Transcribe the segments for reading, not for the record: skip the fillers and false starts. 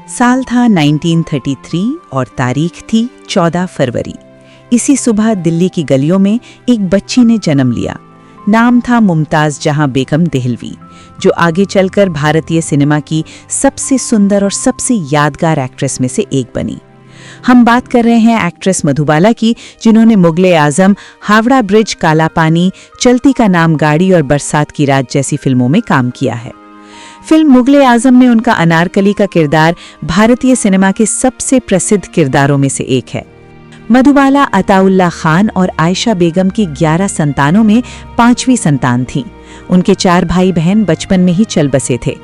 साल था 1933 और तारीख थी 14 फरवरी। इसी सुबह दिल्ली की गलियों में एक बच्ची ने जन्म लिया। नाम था मुमताज़ जहां बेगम देहलवी, जो आगे चलकर भारतीय सिनेमा की सबसे सुंदर और सबसे यादगार एक्ट्रेस में से एक बनी। हम बात कर रहे हैं एक्ट्रेस मधुबाला की, जिन्होंने मुगले आजम, हावड़ा ब्रिज, काला पानी, चलती का नाम गाड़ी और बरसात की रात जैसी फिल्मों में काम किया है। फिल्म मुगले आजम में उनका अनारकली का किरदार भारतीय सिनेमा के सबसे प्रसिद्ध किरदारों में से एक है। मधुबाला अताउल्ला खान और आयशा बेगम की 11 संतानों में 5वीं संतान थीं। उनके 4 भाई बहन बचपन में ही चल बसे थे।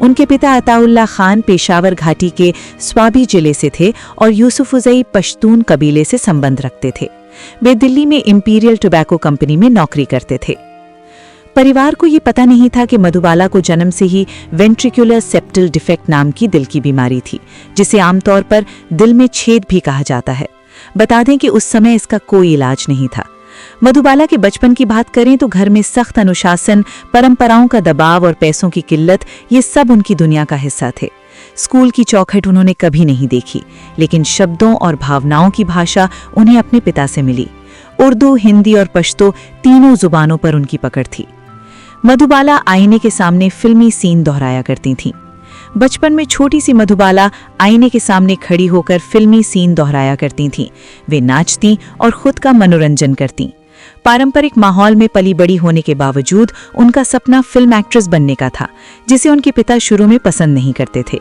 उनके पिता अताउल्ला खान पेशावर घाटी के स्वाबी जिले से थे और यूसुफजई पश्तून कबीले से संबंध रखते थे। वे दिल्ली में इंपीरियल टोबैको कंपनी में नौकरी करते थे। परिवार को ये पता नहीं था कि मधुबाला को जन्म से ही वेंट्रिकुलर सेप्टल डिफेक्ट नाम की दिल की बीमारी थी, जिसे आमतौर पर दिल में छेद भी कहा जाता है। बता दें कि उस समय इसका कोई इलाज नहीं था। मधुबाला के बचपन की बात करें तो घर में सख्त अनुशासन, परंपराओं का दबाव और पैसों की किल्लत, ये सब उनकी दुनिया का हिस्सा थे। स्कूल की चौखट उन्होंने कभी नहीं देखी, लेकिन शब्दों और भावनाओं की भाषा उन्हें अपने पिता से मिली। उर्दू, हिंदी और पश्तो तीनों जुबानों पर उनकी पकड़ थी। मधुबाला आईने के सामने फिल्मी सीन दोहराया करती थीं। बचपन में छोटी सी मधुबाला आईने के सामने खड़ी होकर फिल्मी सीन दोहराया करती थीं। वे नाचती और खुद का मनोरंजन करतीं। पारंपरिक माहौल में पली बड़ी होने के बावजूद उनका सपना फिल्म एक्ट्रेस बनने का था, जिसे उनके पिता शुरू में पसंद नहीं करते थे।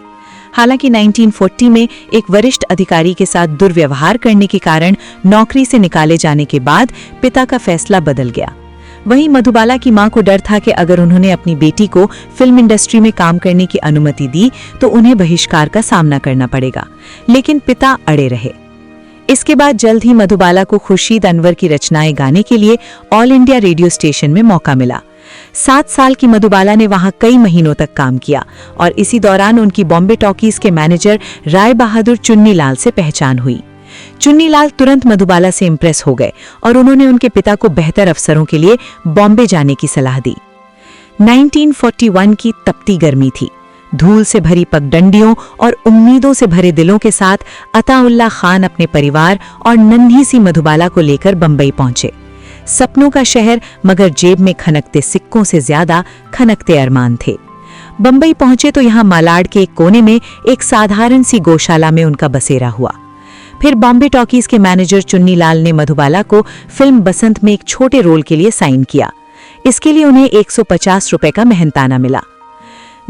हालांकि 1940 में एक वरिष्ठ अधिकारी के साथ दुर्व्यवहार करने के कारण नौकरी से निकाले जाने के बाद पिता का फैसला बदल गया। वहीं मधुबाला की मां को डर था कि अगर उन्होंने अपनी बेटी को फिल्म इंडस्ट्री में काम करने की अनुमति दी तो उन्हें बहिष्कार का सामना करना पड़ेगा, लेकिन पिता अड़े रहे। इसके बाद जल्द ही मधुबाला को खुर्शीद अनवर की रचनाएं गाने के लिए ऑल इंडिया रेडियो स्टेशन में मौका मिला। 7 साल की मधुबाला ने वहां कई महीनों तक काम किया और इसी दौरान उनकी बॉम्बे टॉकीज के मैनेजर राय बहादुर चुन्नीलाल से पहचान हुई। चुन्नीलाल तुरंत मधुबाला से इंप्रेस हो गए और उन्होंने उनके पिता को बेहतर अवसरों के लिए बॉम्बे जाने की सलाह दी। 1941 की तपती गर्मी थी। धूल से भरी पगडंडियों और उम्मीदों से भरे दिलों के साथ अताउल्ला खान अपने परिवार और नन्ही सी मधुबाला को लेकर बंबई पहुंचे। सपनों का शहर, मगर जेब में खनकते सिक्कों से ज्यादा खनकते अरमान थे। बंबई पहुंचे तो यहाँ मालाड के एक कोने में एक साधारण सी गौशाला में उनका बसेरा हुआ। फिर बॉम्बे टॉकीज के मैनेजर चुन्नीलाल ने मधुबाला को फिल्म बसंत में एक छोटे रोल के लिए साइन किया। इसके लिए उन्हें 150 रुपए का मेहनताना मिला।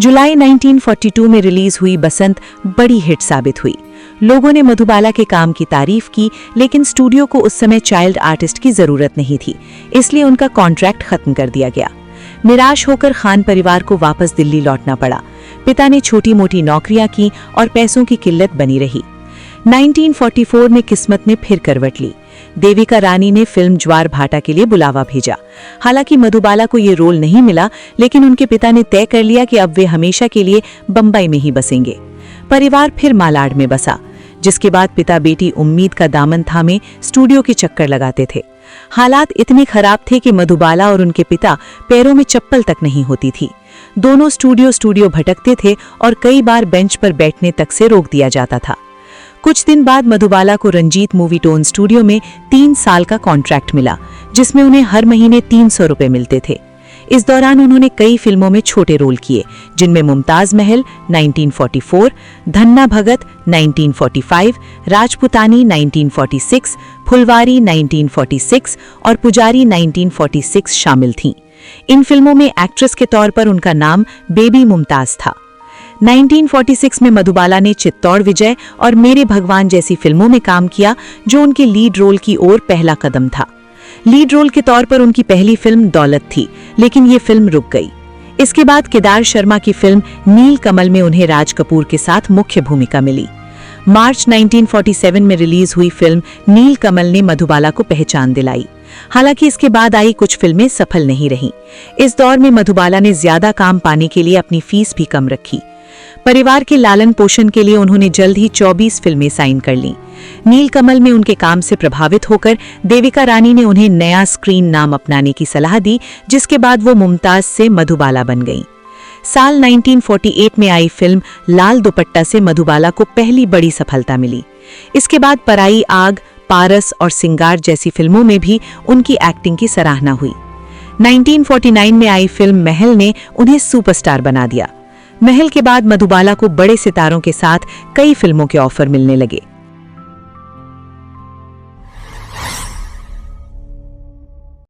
जुलाई 1942 में रिलीज हुई बसंत बड़ी हिट साबित हुई। लोगों ने मधुबाला के काम की तारीफ की, लेकिन स्टूडियो को उस समय चाइल्ड आर्टिस्ट की जरूरत नहीं थी, इसलिए उनका कॉन्ट्रैक्ट खत्म कर दिया गया। निराश होकर खान परिवार को वापस दिल्ली लौटना पड़ा। पिता ने छोटी मोटी नौकरियां की और पैसों की किल्लत बनी रही। 1944 में किस्मत ने फिर करवट ली। देविका रानी ने फिल्म ज्वार भाटा के लिए बुलावा भेजा। हालांकि मधुबाला को ये रोल नहीं मिला, लेकिन उनके पिता ने तय कर लिया कि अब वे हमेशा के लिए बंबई में ही बसेंगे। परिवार फिर मालाड में बसा, जिसके बाद पिता बेटी उम्मीद का दामन थामे स्टूडियो के चक्कर लगाते थे। हालात इतने खराब थे कि मधुबाला और उनके पिता पैरों में चप्पल तक नहीं होती थी। दोनों स्टूडियो भटकते थे और कई बार बेंच पर बैठने तक से रोक दिया जाता था। कुछ दिन बाद मधुबाला को रंजीत मूवी टोन स्टूडियो में 3 साल का कॉन्ट्रैक्ट मिला, जिसमें उन्हें हर महीने 300 रुपए मिलते थे। इस दौरान उन्होंने कई फिल्मों में छोटे रोल किए, जिनमें मुमताज महल 1944, धन्ना भगत 1945, राजपुतानी 1946, फुलवारी 1946 और पुजारी 1946 शामिल थीं। इन फिल्मों में एक्ट्रेस के तौर पर उनका नाम बेबी मुमताज था। 1946 में मधुबाला ने चित्तौड़ विजय और मेरे भगवान जैसी फिल्मों में काम किया, जो उनके लीड रोल की ओर पहला कदम था। लीड रोल के तौर पर उनकी पहली फिल्म दौलत थी, लेकिन ये फिल्म रुक गई। इसके बाद केदार शर्मा की फिल्म नील कमल में उन्हें राज कपूर के साथ मुख्य भूमिका मिली। मार्च 1947 में रिलीज हुई फिल्म नील कमल ने मधुबाला को पहचान दिलाई। हालांकि इसके बाद आई कुछ फिल्में सफल नहीं रहीं। इस दौर में मधुबाला ने ज्यादा काम पाने के लिए अपनी फीस भी कम रखी। परिवार के लालन पोषण के लिए उन्होंने जल्द ही 24 फिल्में साइन कर लीं। नील कमल में उनके काम से प्रभावित होकर देविका रानी ने उन्हें नया स्क्रीन नाम अपनाने की सलाह दी, जिसके बाद वो मुमताज से मधुबाला बन गईं। साल 1948 में आई फिल्म लाल दुपट्टा से मधुबाला को पहली बड़ी सफलता मिली। इसके बाद पराई आग, पारस और सिंगार जैसी फिल्मों में भी उनकी एक्टिंग की सराहना हुई। 1949 में आई फिल्म महल ने उन्हें सुपरस्टार बना दिया। महल के बाद मधुबाला को बड़े सितारों के साथ कई फिल्मों के ऑफर मिलने लगे।